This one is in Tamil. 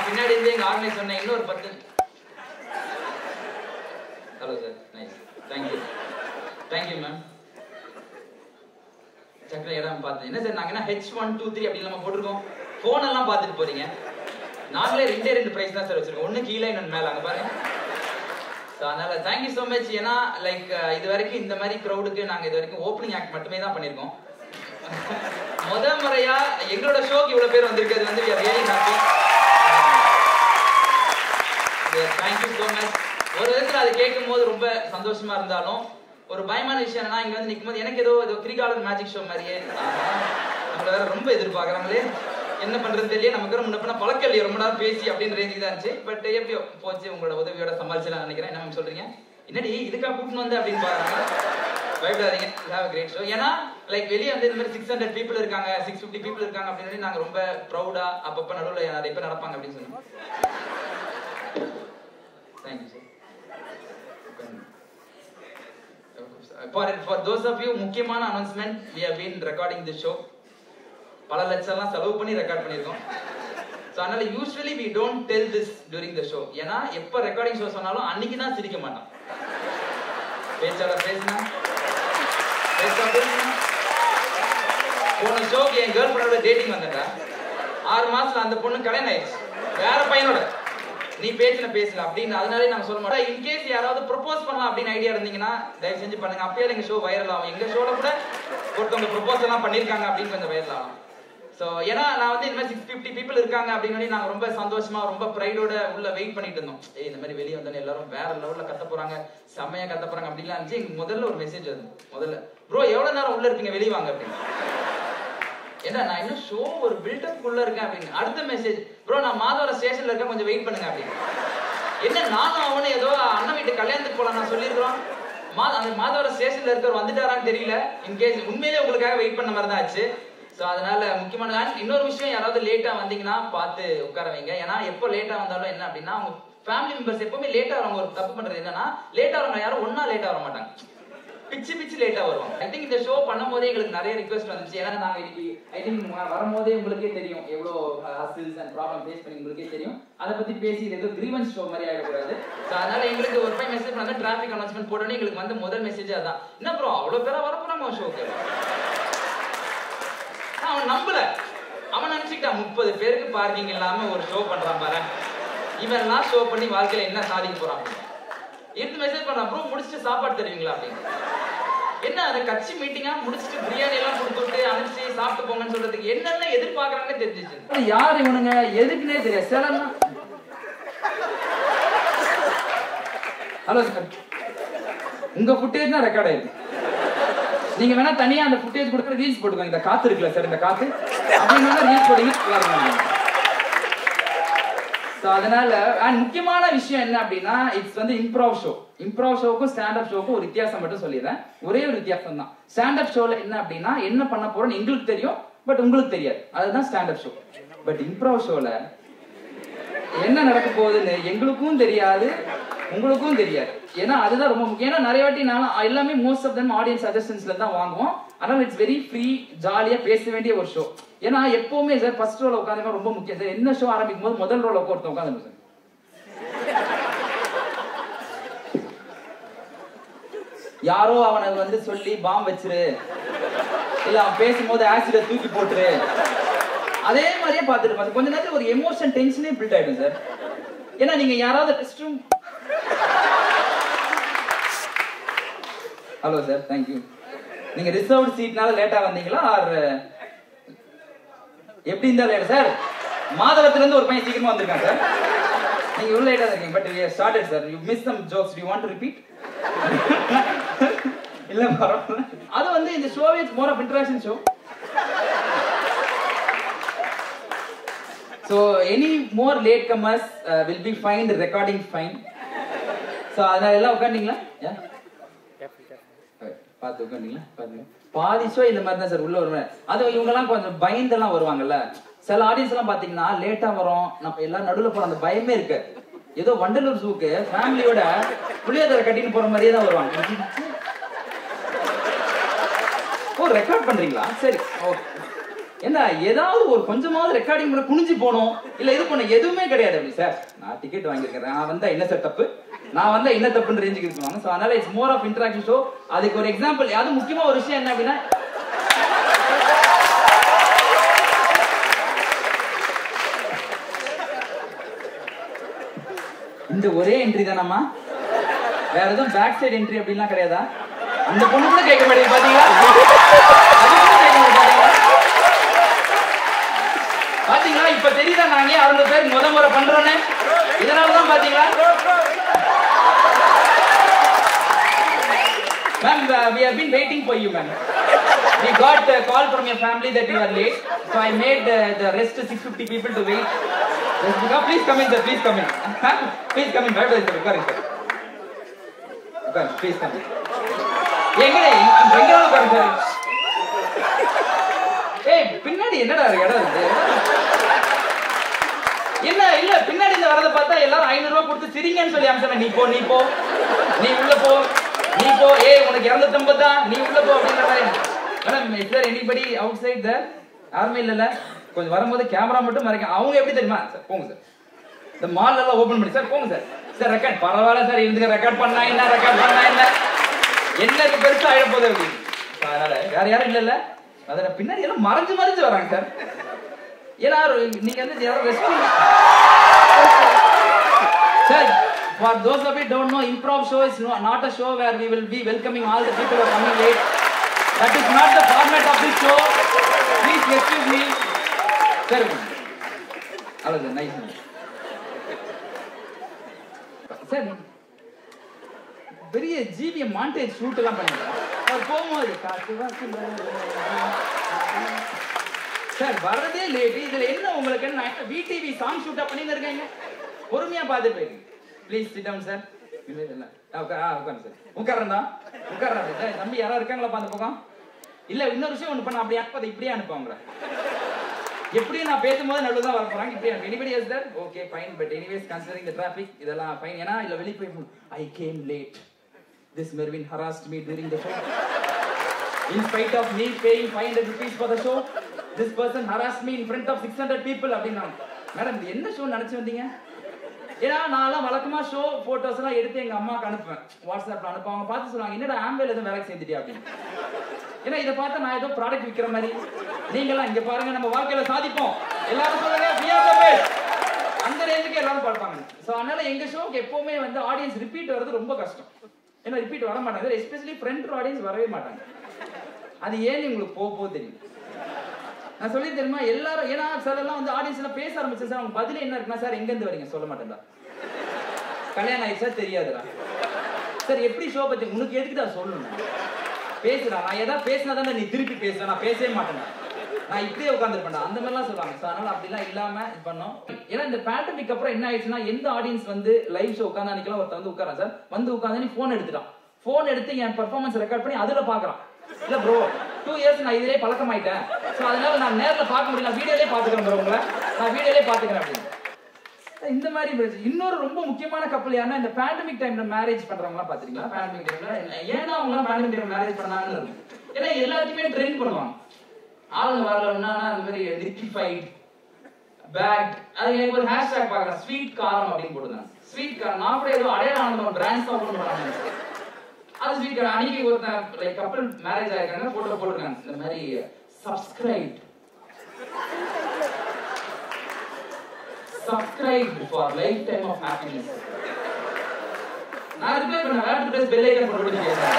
பின்னாடி இருந்து எங்க ஆர்கனைஸ் சொன்னேன் இன்னொரு 10. Hello sir, nice, thank you ma'am. சக்கர இடம் பார்த்து என்ன சார் நாங்க என்ன H123 அப்படி நம்ம போட்டிருக்கோம். போன் எல்லாம் பார்த்துட்டு போறீங்க. நாங்களே 2 பிரைஸ் தான் சார் வச்சிருக்கோம். ஒன்னு கீழே இன்னொன்னு மேல, அங்க பாருங்க. அதனால தேங்க்யூ ஸோ மச். ஏன்னா லைக் இது வரைக்கும் இந்த மாதிரி க்ரௌடுக்கு நாங்க இது வரைக்கும் ஓப்பனிங் ஆக்ட் மட்டுமே தான் பண்ணியிருக்கோம். முதல் முறையா எங்களோட ஷோக்கு இவ்வளவு பேர் வந்திருக்கிறது வந்து we are really happy. Thank you so much. ஒரு விதத்துல அது கேட்கும் போது ரொம்ப சந்தோஷமா இருந்தாலும் ஒரு பயமான விஷயம் என்னன்னா இங்க வந்து நிற்கும் போது எனக்கு ஏதோ கிரிகாலன் மேஜிக் ஷோ மாதிரியே நம்மள வேற ரொம்ப எதிர்பார்க்கறாங்களே, என்ன பண்றது தெரியல. நமக்கு முன்ன பண்ண பழக்கம் இல்லையே ரொம்ப நேரம் பேசி அப்படின்னு ரேஞ்சுக்கு தான் இருந்துச்சு. பட் எப்படியோ போச்சு, உங்களோட உதவியோட சமாளிச்சலாம் நினைக்கிறேன். என்ன மேம் சொல்றீங்க? என்னடி இதுக்கா கூட்டின்னு வந்து அப்படின்னு பாருங்க. பயப்படாதீங்க, ஹேவ் a great show. ஏன்னா லைக் வெளியே வந்து இந்த மாதிரி 600 people இருக்காங்க, 650 people இருக்காங்க அப்படின்னு நாங்க ரொம்ப ப்ரௌடா அப்பப்ப நடுவில் நிறைய பேர் நடப்பாங்க அப்படின்னு சொன்னோம். Thank you sir. For those of you, முக்கியமான announcement, we have been recording this show. பல லட்சம்லாம் செலவு பண்ணி ரெக்கார்ட் பண்ணியிருக்கோம். ஸோ அதனால usually we don't tell this during the show. ஏன்னா எப்போ ரெக்கார்டிங் ஷோ சொன்னாலும் அன்னைக்கு தான் சிரிக்க மாட்டோம். பேச்சாளர் பேசினா போன ஷோக்கு என் கேர்ள் ஃப்ரெண்டோட டேட்டிங் வந்தேன்டா. 6 மாசத்துல அந்த பொண்ணு கல்யாணம் ஆயிடுச்சு வேற பையனோட. நீ பேசல அப்படின்னு அதனாலே நாங்க சொல்ல மாட்டோம். இன்கேஸ் யாராவது ப்ரொபோஸ் பண்ணலாம் அப்படின்னு ஐடியா இருந்தீங்கன்னா தயவு செஞ்சு பண்ணுங்க. அப்பயே எங்க ஷோ வைரல் ஆகும். எங்க ஷோல கூட ஒருத்தவங்க ப்ரொபோஸ் எல்லாம் பண்ணிருக்காங்க அப்படின்னு கொஞ்சம் வைரல் ஆகும். ஸோ ஏன்னா நான் வந்து இந்த மாதிரி 650 people இருக்காங்க அப்படின்னு நாங்க ரொம்ப சந்தோஷமா ரொம்ப ப்ரைடோட உள்ள வெயிட் பண்ணிட்டு இருந்தோம். இந்த மாதிரி வெளியே வந்தோன்னு எல்லாரும் வேற லெவல்ல கத்த போறாங்க, செம்மையா கத்த போறாங்க அப்படின்லாம் இருந்துச்சு. எங்களுக்கு முதல்ல ஒரு மெசேஜ் வருது. முதல்ல ப்ரோ எவ்வளவு நேரம் உள்ள இருப்பீங்க, வெளியே வாங்க அப்படின்னு. ஏன்னா நான் இன்னும் ஷோ ஒரு பில்டப் உள்ள இருக்கேன் அப்படின்னு. அடுத்த மெசேஜ், ப்ரோ நான் மாதவர ஸ்டேஷன்ல இருக்கேன், கொஞ்சம் வெயிட் பண்ணுங்க அப்படின்னு. என்ன நானும் அவனு ஏதோ அண்ணன் வீட்டு கல்யாணத்துக்கு போலாம் நான் சொல்லியிருக்கிறோம். அந்த மாதவர ஸ்டேஷன்ல இருக்கவர் வந்துட்டாரான்னு தெரியல. இன்கேஸ் உண்மையிலே உங்களுக்காக வெயிட் பண்ண மாதிரி தான் ஆச்சு. ஸோ அதனால முக்கியமான இன்னொரு விஷயம், யாராவது லேட்டா வந்தீங்கன்னா பார்த்து உட்கார வைங்க. ஏன்னா எப்போ லேட்டா வந்தாலும் என்ன அப்படின்னா அவங்க ஃபேமிலி மெம்பர்ஸ் எப்பவுமே லேட்டா வரவங்க ஒரு தப்பு பண்றது என்னன்னா லேட்டா வரவங்க யாரும் ஒன்னா லேட்டா வர மாட்டாங்க, பிச்சு லேட்டா வருவாங்க. ஐ திங்க் இந்த ஷோ பண்ணும் போதே எங்களுக்கு நிறைய ரிக்வெஸ்ட் வந்துச்சு. ஏன்னா நாங்க இன்னைக்கு ஐ திங்க் வரும்போதே உங்களுக்கே தெரியும் எவ்வளோ ஹஸ்டில்ஸ் அண்ட் ப்ராப்ளம் ஃபேஸ் பண்ணி உங்களுக்கே தெரியும். அதை பத்தி பேசி இது ஏதோ கிரீவன்ஸ் ஷோ மாதிரி ஆகிடக்கூடாது. ஸோ அதனால எங்களுக்கு ஒரு டைம் மெசேஜ் பண்ணா டிராஃபிக் அனௌன்ஸ்மெண்ட் போட்டோன்னே எங்களுக்கு வந்து முதல் மெசேஜ் அதான், என்ன ப்ரோ அவ்வளோ பேரா வரப்போறாங்க ஷோக்கு. அவன் நம்பல, அவன் நினைச்சுக்கிட்டான் 30 பேருக்கு பார்க்கிங் இல்லாம ஒரு ஷோ பண்றான் பாரு, இவன் எல்லாம் ஷோ பண்ணி வாழ்க்கையில என்ன சாதிக்க போறான் இருந்து மெசேஜ் பண்றான், ப்ரோ முடிச்சுட்டு சாப்பாடு தருவீங்களா அப்படின்னு. என்ன அதை கட்சி மீட்டிங்கா முடிச்சுட்டு பிரியாணி எல்லாம் கொடுத்துட்டு அனுப்பிச்சு சாப்பிட்டு போங்கன்னு சொல்றதுக்கு என்னென்ன எதிர்பார்க்கறாங்கன்னு தெரிஞ்சிச்சு. யார் இவனுங்க எதுக்குன்னே தெரியாது. சில ஹலோ சார், உங்க ஃபுட்டேஜ் தான் ரெக்கார்ட் ஆயிருக்கு. நீங்க வேணா தனியா அந்த ஃபுட்டேஜ் கொடுக்குற ரீல்ஸ் போட்டுக்கோங்க. இந்த காத்து இருக்குல்ல சார், இந்த காத்து அப்படின்னு ரீல்ஸ் போட்டீங்கன்னா. அதனால முக்கியமான விஷயம் என்ன அப்படின்னா இட்ஸ் வந்து இம்ப்ரோவ் ஷோ. இம்ப்ரோவ் ஷோக்கும் ஸ்டாண்டப் ஷோக்கும் ஒரு வித்தியாசம் மட்டும் சொல்லிடுறேன். ஒரே ஒரு வித்தியாசம் தான். ஸ்டாண்டப் ஷோல என்ன அப்படின்னா என்ன பண்ண போறோம்னு எங்களுக்கு தெரியும், பட் உங்களுக்கு தெரியாது. அதுதான் ஸ்டாண்டப் ஷோ. பட் இம்ப்ரோவ் ஷோல என்ன நடக்க போகுதுன்னு எங்களுக்கும் தெரியாது, உங்களுக்கும் தெரியாது. ஏன்னா அதுதான் ரொம்ப முக்கியம். ஏன்னா நிறைய வாட்டி நான் எல்லாமே மோஸ்ட் ஆஃப் தம் ஆடியன்ஸ் சஜஷன்ஸ்ல தான் வாங்குவோம். அதனால இட்ஸ் வெரி ஃப்ரீ, ஜாலியா பேச வேண்டிய ஒரு ஷோ. ஏன்னா எப்பவுமே சார் ஃபர்ஸ்ட் ரோல உட்காந்து ரொம்ப முக்கியம் சார். என்ன ஷோ ஆரம்பிக்கும் போது முதல் ரோல ஒருத்தன் உட்காந்து சார், யாரோ அவனை வந்து சொல்லி பாம் வச்சிரு, இல்ல அவன் பேசும்போது ஆசிட தூக்கி போட்டுரு, அதே மாதிரியே பார்த்துட்டு கொஞ்ச நேரத்துல ஒரு எமோஷன் டென்ஷனே பில்ட் ஆயிடும் சார். ஏன்னா நீங்க யாராவது rest room, hello sir thank you, நீங்க ரிசர்வ்ட் சீட்னால லேட்டா வந்தீங்களா ஆர் எப்படி இருந்தா லேட் சார்? மாதவத்துல இருந்து ஒரு பையன் சீக்கிரமா வந்திருக்கான் சார், நீங்க இவ்வளவு லேட்டா இருக்கீங்க. But we have started sir, you missed some jokes, do you want to repeat? இல்ல பரவாயில்ல. அது வந்து இந்த show is more of interaction show. So any more late comers will be fined recording fine. So அதனால எல்லாம் உட்கார்ந்தீங்களா? பார்த்து உட்கார்ந்தீங்களா? பாருங்க பாதி ஷோ இந்த மாதிரி தான் சார் உள்ள வருவேன். அது இவங்கெல்லாம் கொஞ்சம் பயந்தெல்லாம் வருவாங்கல்ல. சில ஆடியன்ஸ் எல்லாம் பாத்தீங்கன்னா லேட்டா வரும், நம்ம எல்லாரும் நடுவில் போற அந்த பயமே இருக்கு. ஏதோ வண்டலூர் ஜூக்கு ஃபேமிலியோட புளியோதரை கட்டின்னு போற மாதிரியே தான் வருவாங்க. ஓ ரெக்கார்ட் பண்றீங்களா? சரி ஓகே. என்ன ஏதாவது ஒரு கொஞ்சமாவது ரெக்கார்டிங் பண்ண குனிஞ்சு போனோம் இல்ல இது பண்ண எதுவுமே கிடையாது. அப்படி சார் நான் டிக்கெட் வாங்கியிருக்கேன், நான் வந்தா என்ன சார் தப்பு, நான் வந்தா என்ன தப்புன்னு ரேஞ்சுக்கு இருக்குவாங்க. ஸோ அதனால it's more of interaction show. அதுக்கு ஒரு எக்ஸாம்பிள், அது முக்கியமா ஒரு விஷயம் என்ன அப்படின்னா, இந்த ஒரே என்ட்ரி தானம்மா, வேற எதுவும் பேக் சைடு என்ட்ரி அப்படின்லாம் கிடையாதா? அந்த பொண்ணு கூட கேட்க மாட்டேங்குது பாத்தீங்களா? பாத்தீங்களா இப்ப தெரியுதா நாங்க 600 பேர் முறை பண்றோன்னு? இதனாலதான் பாத்தீங்களா ma'am, we have been waiting for you, ma'am. We got a call from your family that you are late, so I made the rest 650 people to wait. Please come in, sir. Please come in. Please come in. Right away, sir. Correct, sir. Correct. Please come in. எங்கடே எங்கடா உட்காருங்க சார். ஏய் பின்னாடி என்னடா இடம் இருக்கு? என்ன இல்ல பின்னாடி இந்த வரத பார்த்தா எல்லாரும் 500 ரூபாய் கொடுத்து சிரிங்கன்னு சொல்லி அம்சமே. நீ போ நீ போ நீ உள்ள போ நீ போ. ஏய் உனக்கு 250 தான், நீ உள்ள போ அப்படிங்கிற மாதிரி. Madam is there anybody outside there? யாருமே இல்லல. கொஞ்சம் வரும்போது கேமரா மட்டும் மறைக்க. அவங்க எப்படி தெரியுமா சார்? போங்க சார், இந்த மால் எல்லாம் ஓபன் பண்ணி சார் போங்க சார். சார் ரெக்கார்ட் பரவாயில்ல சார், இருந்துங்க ரெக்கார்ட் பண்ணா என்ன ரெக்கார்ட் பண்ணா என்ன என்னக்கு பெருசா ஆயிட போகுது அப்படின்னு. அதனால வேற யாரும் இல்ல அதனால பின்னாடி எல்லாம் மறைஞ்சு வராங்க சார். ஏன்னா நீங்க வந்து யாரும் rest sir. For those of you don't know, improv show is not a show where we will be welcoming all the people who are coming late. That is not the format of this show. Please excuse me. Sir, alright, nice. Sir, பெரிய ஜிவி மாண்டேஜ் ஷூட் எல்லாம் பண்ணிருக்கேன். அவர் போகும்போது சார் வரதே லேட். இதுல என்ன உங்களுக்கு என்ன விடிவி சாங் ஷூட்டா பண்ணிட்டு இருக்காங்க. பொறுமையா பார்த்து போயிருங்க. Please sit down sir. உட்காருங்க சார். உட்கார்றா தம்பி யாராவது இருக்காங்களா பார்த்து போக. இல்ல இன்னொரு விஷயம் ஒண்ணு பண்ண, அப்படி அனுப்பதை இப்படியே அனுப்புவாங்களா? எப்படியும் நான் பேசும்போது நடுவில் தான் வர போறாங்க. இப்படியே anybody yes sir? Okay fine, but anyways considering the traffic இதெல்லாம் ஃபைன். ஏன்னா இல்ல வெளிய போய் I came late. This Mervin harassed me during the show. In spite of me paying 500 rupees for the show, this person harassed me in front of 600 people. அப்படின்னா மேடம் இது என்ன ஷோ நினைச்சு வந்தீங்க? ஏன்னா நான் வழக்கமா ஷோ போட்டோஸ் எல்லாம் எடுத்து எங்க அம்மாக்கு அனுப்புவேன், வாட்ஸ்அப்ல அனுப்புவாங்க. பார்த்து சொல்லுவாங்க என்னடா ஆம்பேல எதுவும் வேலைக்கு சேர்ந்துட்டியா அப்படின்னு. ஏன்னா இதை பார்த்தா நான் ஏதோ ப்ராடக்ட் விற்கிற மாதிரி. நீங்களாம் இங்க பாருங்க நம்ம வாழ்க்கையில சாதிப்போம் எல்லாரும் சொல்லுங்க we are the best. அந்த ரேஞ்சுக்கு எல்லாரும் பார்ப்பாங்க. ஸோ அதனால எங்க ஷோக்கு எப்பவுமே வந்து ஆடியன்ஸ் ரிப்பீட் வர்றது ரொம்ப கஷ்டம். ஏன்னா ரிப்பீட் வர மாட்டாங்க, எஸ்பெஷலி ஃப்ரண்ட் ரோ ஆடியன்ஸ் வரவே மாட்டாங்க. அது ஏன்னு உங்களுக்கு போக தெரியும். நான் சொல்லி தெரியுமா எல்லாரும், ஏன்னா சார் எல்லாம் வந்து ஆடியன்ஸ் எல்லாம் பேச ஆரம்பிச்சு சார் அவங்க பதில் என்ன இருக்குன்னா சார் எங்க இருந்து வரீங்க சொல்ல மாட்டேன்டா, கல்யாணம் ஆயிடுச்சா தெரியாதுடா சார், எப்படி ஷோ பத்தி உனக்கு எதுக்கு தான் சொல்லணும் பேசுறா, நான் ஏதாவது பேசினா தானே நீ திருப்பி பேசுற, நான் பேசவே மாட்டேன், நான் இப்படியே உட்காந்துருப்பேன் அந்த மாதிரிலாம் சொல்லுவாங்க. ஸோ அதனால அப்படிலாம் இல்லாம இது பண்ணோம். ஏன்னா இந்த பேண்டமிக் அப்புறம் என்ன ஆயிடுச்சுன்னா எந்த ஆடியன்ஸ் வந்து லைவ் ஷோ உட்காந்து அன்னைக்கெல்லாம் ஒருத்தர் வந்து உட்காரான் சார், வந்து உட்காந்து நீ போன் எடுத்துட்டான், போன் எடுத்து என் பெர்ஃபார்மன்ஸ் ரெக்கார்ட் பண்ணி அதுல பாக்குறான். இல்ல ப்ரோ 2 இயர்ஸ் நான் இதிலே பழக்கமாயிட்டேன், ஸோ அதனால நான் நேர்ல பார்க்க முடியல, வீடியோலே பாத்துக்கிறேன் ப்ரோ, உங்களை நான் வீடியோலே பாத்துக்கிறேன் அப்படின்னு. இந்த மாதிரி இன்னொரு ரொம்ப முக்கியமான கப்பல் யாருன்னா இந்த பேண்டமிக் டைம்ல மேரேஜ் பண்றவங்க எல்லாம் பாத்துறீங்களா? பேண்டமிக் டைம்ல ஏன்னா அவங்க எல்லாம் பேண்டமிக் டைம்ல மேரேஜ் பண்ணாங்கன்னு ஏன்னா எல்லாத்தையுமே ட்ரெயின் பண்ணுவாங்க. ஆளுங்க வரலன்னா அந்த மாதிரி லிக்விஃபைட் பேக், அது எனக்கு ஒரு ஹேஷ்டேக் பார்க்குறேன் ஸ்வீட் காரம் அப்படின்னு போட்டுருந்தாங்க. ஸ்வீட் காரம் நான் கூட ஏதோ அடையாளம் பிராண்ட்ஸ் ஓப்பன் பண்ணாங்க. அது ஸ்வீட் காரம் அன்னைக்கு ஒருத்தன் லைக் கப்பல் மேரேஜ் ஆயிருக்காங்க போட்டோ போட்டுருக்காங்க இந்த மாதிரி subscribe for lifetime of happiness. நான் ரிப்ளை பண்ண வேற ப்ளஸ் பெல் ஐகான் போட்டு கேட்டேன்.